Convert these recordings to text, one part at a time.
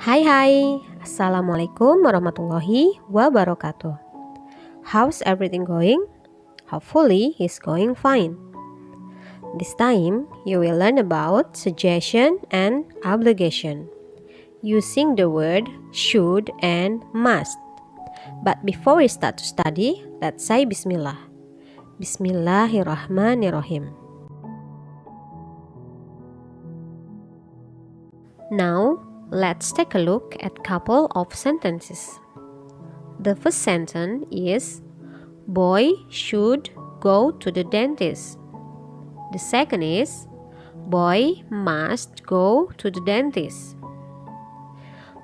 Hai, Assalamualaikum warahmatullahi wabarakatuh. How's everything going? Hopefully it's going fine. This time you will learn about suggestion and obligation using the word should and must. But before we start to study, let's say Bismillah. Bismillahirrahmanirrahim. Now, let's take a look at couple of sentences. The first sentence is, boy should go to the dentist. The second is, boy must go to the dentist.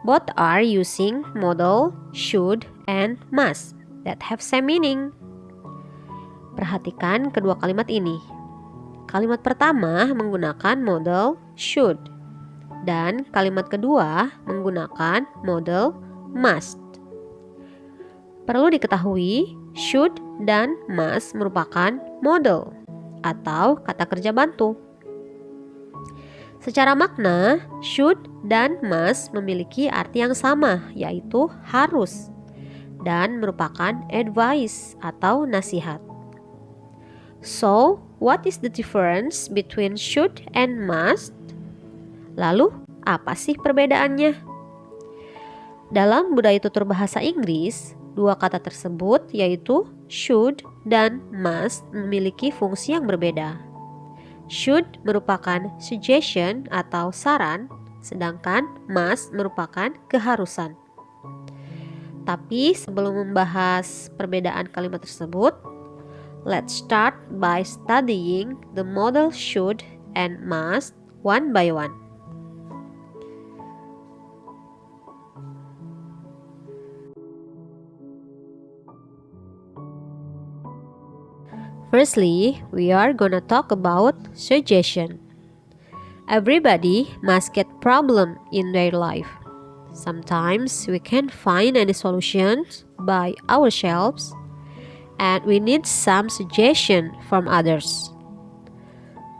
Both are using modal should and must that have same meaning. Perhatikan kedua kalimat ini. Kalimat pertama menggunakan modal should dan kalimat kedua menggunakan modal must. Perlu diketahui, should dan must merupakan modal atau kata kerja bantu. Secara makna, should dan must memiliki arti yang sama, yaitu harus, dan merupakan advice atau nasihat. So, what is the difference between should and must? Lalu, apa sih perbedaannya? Dalam budaya tutur bahasa Inggris, dua kata tersebut yaitu should dan must memiliki fungsi yang berbeda. Should merupakan suggestion atau saran, sedangkan must merupakan keharusan. Tapi sebelum membahas perbedaan kalimat tersebut, let's start by studying the modal should and must one by one. Firstly, we are gonna talk about suggestion. Everybody must get problem in their life. Sometimes we can't find any solutions by ourselves and we need some suggestion from others.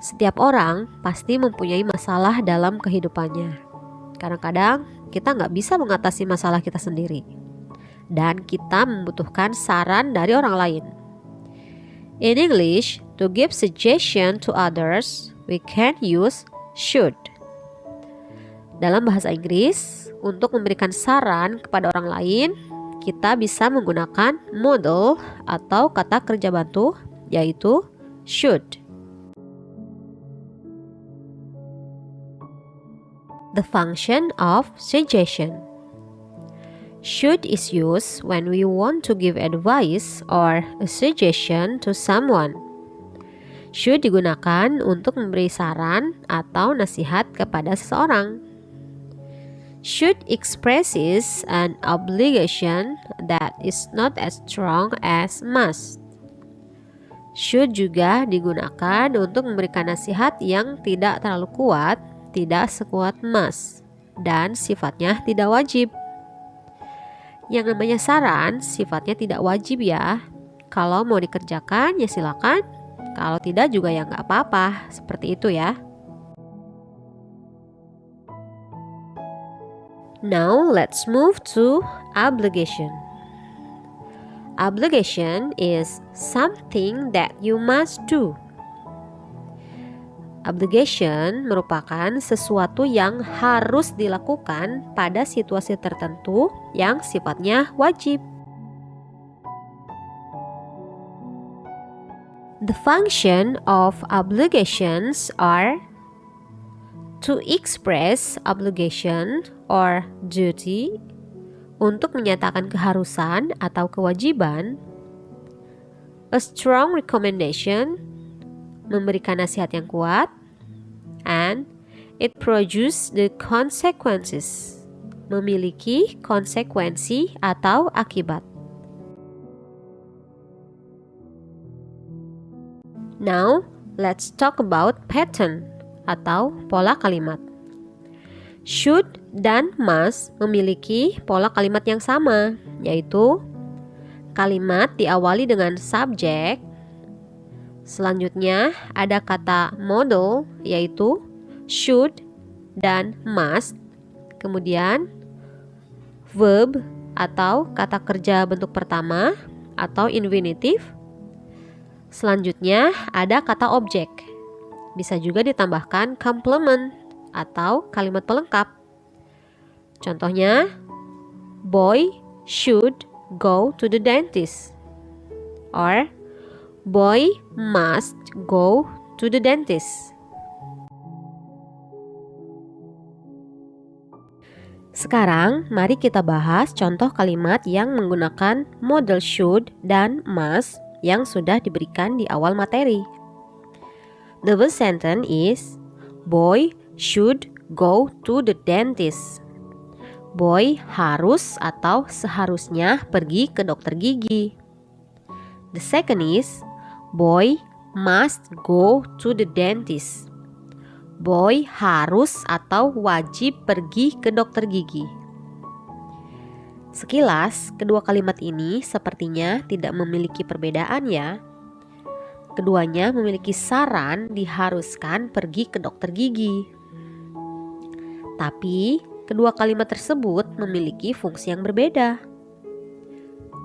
Setiap orang pasti mempunyai masalah dalam kehidupannya. Kadang-kadang kita nggak bisa mengatasi masalah kita sendiri dan kita membutuhkan saran dari orang lain. In English, to give suggestion to others, we can use should. Dalam bahasa Inggris, untuk memberikan saran kepada orang lain, kita bisa menggunakan modal atau kata kerja bantu, yaitu should. The function of suggestion. Should is used when we want to give advice or a suggestion to someone. Should digunakan untuk memberi saran atau nasihat kepada seseorang. Should expresses an obligation that is not as strong as must. Should juga digunakan untuk memberikan nasihat yang tidak terlalu kuat, tidak sekuat must, dan sifatnya tidak wajib. Yang namanya saran sifatnya tidak wajib ya. Kalau mau dikerjakan ya silakan. Kalau tidak juga ya nggak apa-apa. Seperti itu ya. Now let's move to obligation. Obligation is something that you must do. Obligation merupakan sesuatu yang harus dilakukan pada situasi tertentu yang sifatnya wajib. The function of obligations are to express obligation or duty, untuk menyatakan keharusan atau kewajiban, a strong recommendation, memberikan nasihat yang kuat, and it produces the consequences, memiliki konsekuensi atau akibat. Now, let's talk about pattern atau pola kalimat. Should dan must memiliki pola kalimat yang sama, yaitu kalimat diawali dengan subjek. Selanjutnya ada kata modal yaitu should dan must. Kemudian verb atau kata kerja bentuk pertama atau infinitive. Selanjutnya ada kata objek. Bisa juga ditambahkan complement atau kalimat pelengkap. Contohnya, boy should go to the dentist. Or, boy must go to the dentist. Sekarang, mari kita bahas contoh kalimat yang menggunakan model should dan must yang sudah diberikan di awal materi. The first sentence is, boy should go to the dentist. Boy harus atau seharusnya pergi ke dokter gigi. The second is, boy must go to the dentist. Boy harus atau wajib pergi ke dokter gigi. Sekilas, kedua kalimat ini sepertinya tidak memiliki perbedaan ya. Keduanya memiliki saran diharuskan pergi ke dokter gigi. Tapi, kedua kalimat tersebut memiliki fungsi yang berbeda.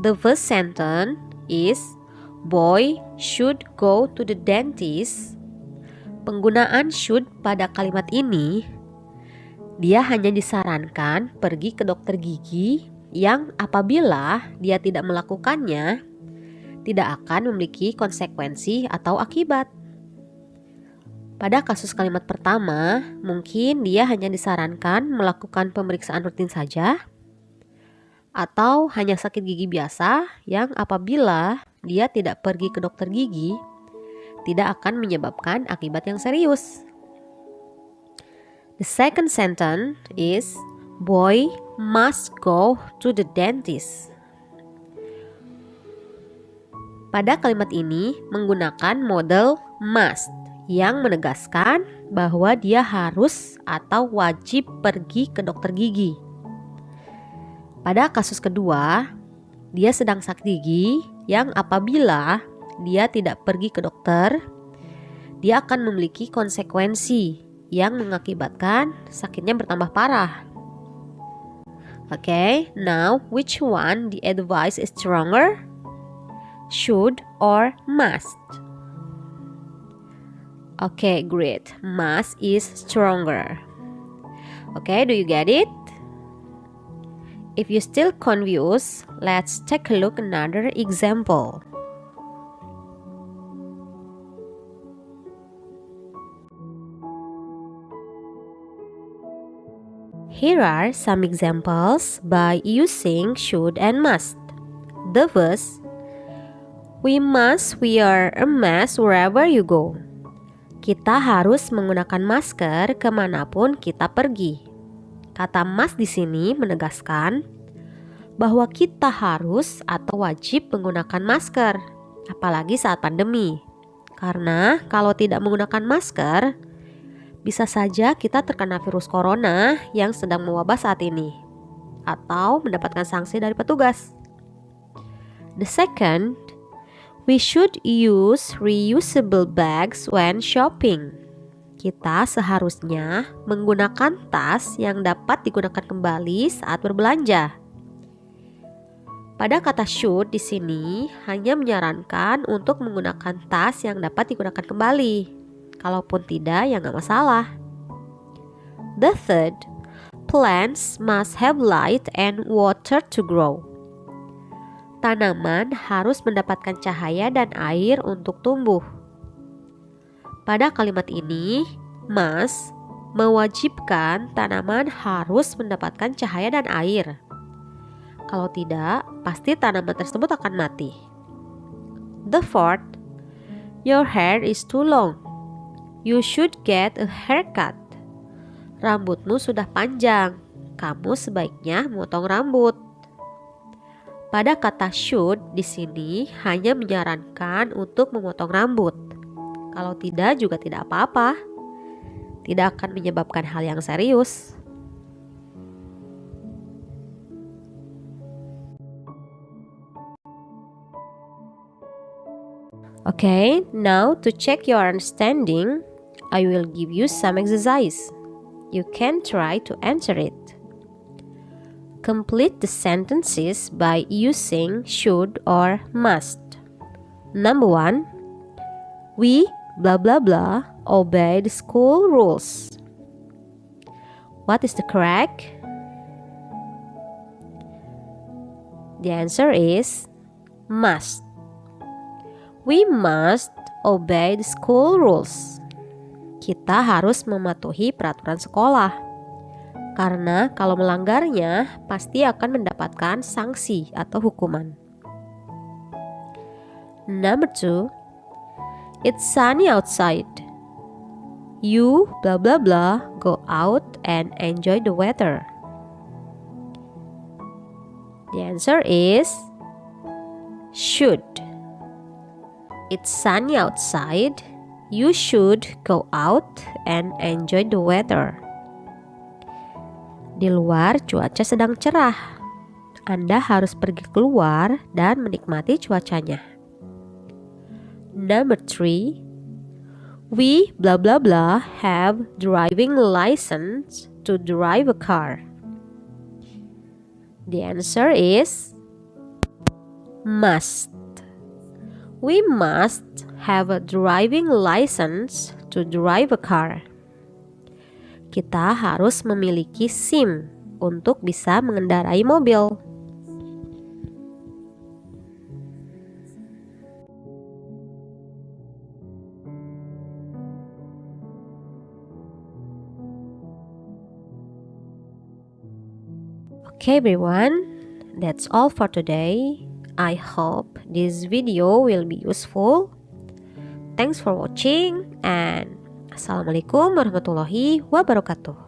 The first sentence is, boy should go to the dentist. Penggunaan should pada kalimat ini, dia hanya disarankan pergi ke dokter gigi yang apabila dia tidak melakukannya, tidak akan memiliki konsekuensi atau akibat. Pada kasus kalimat pertama, mungkin dia hanya disarankan melakukan pemeriksaan rutin saja, atau hanya sakit gigi biasa yang apabila dia tidak pergi ke dokter gigi, tidak akan menyebabkan akibat yang serius. The second sentence is, boy must go to the dentist. Pada kalimat ini menggunakan model must yang menegaskan bahwa dia harus atau wajib pergi ke dokter gigi. Pada kasus kedua, dia sedang sakit gigi yang apabila dia tidak pergi ke dokter, dia akan memiliki konsekuensi yang mengakibatkan sakitnya bertambah parah. Okay, now which one the advice is stronger? Should or must? Okay, great. Must is stronger. Okay, do you get it? If you still confused, let's take a look another example. Here are some examples by using should and must. The first, we must wear a mask wherever you go. Kita harus menggunakan masker kemanapun kita pergi. Kata must di sini menegaskan bahwa kita harus atau wajib menggunakan masker, apalagi saat pandemi. Karena kalau tidak menggunakan masker, bisa saja kita terkena virus corona yang sedang mewabah saat ini, atau mendapatkan sanksi dari petugas. The second, we should use reusable bags when shopping. Kita seharusnya menggunakan tas yang dapat digunakan kembali saat berbelanja. Pada kata should di sini hanya menyarankan untuk menggunakan tas yang dapat digunakan kembali. Kalaupun tidak, ya nggak masalah. The third, plants must have light and water to grow. Tanaman harus mendapatkan cahaya dan air untuk tumbuh. Pada kalimat ini, must mewajibkan tanaman harus mendapatkan cahaya dan air. Kalau tidak, pasti tanaman tersebut akan mati. The fourth, your hair is too long. You should get a haircut. Rambutmu sudah panjang, kamu sebaiknya memotong rambut. Pada kata should di sini hanya menyarankan untuk memotong rambut. Kalau tidak juga tidak apa-apa. Tidak akan menyebabkan hal yang serius. Okay, now to check your understanding, I will give you some exercise. You can try to answer it. complete the sentences by using should or must. Number 1. We blah blah blah obey the school rules. What is the correct? The answer is must. We must obey the school rules. Kita harus mematuhi peraturan sekolah. Karena kalau melanggarnya, pasti akan mendapatkan sanksi atau hukuman. Number 2. It's sunny outside. You blah blah blah go out and enjoy the weather. The answer is should. It's sunny outside. You should go out and enjoy the weather. Di luar cuaca sedang cerah. Anda harus pergi keluar dan menikmati cuacanya. Number 3. We blah blah blah have driving license to drive a car. The answer is must. We must have a driving license to drive a car. Kita harus memiliki SIM untuk bisa mengendarai mobil. Okay everyone, that's all for today. I hope this video will be useful. Thanks for watching and Assalamualaikum warahmatullahi wabarakatuh.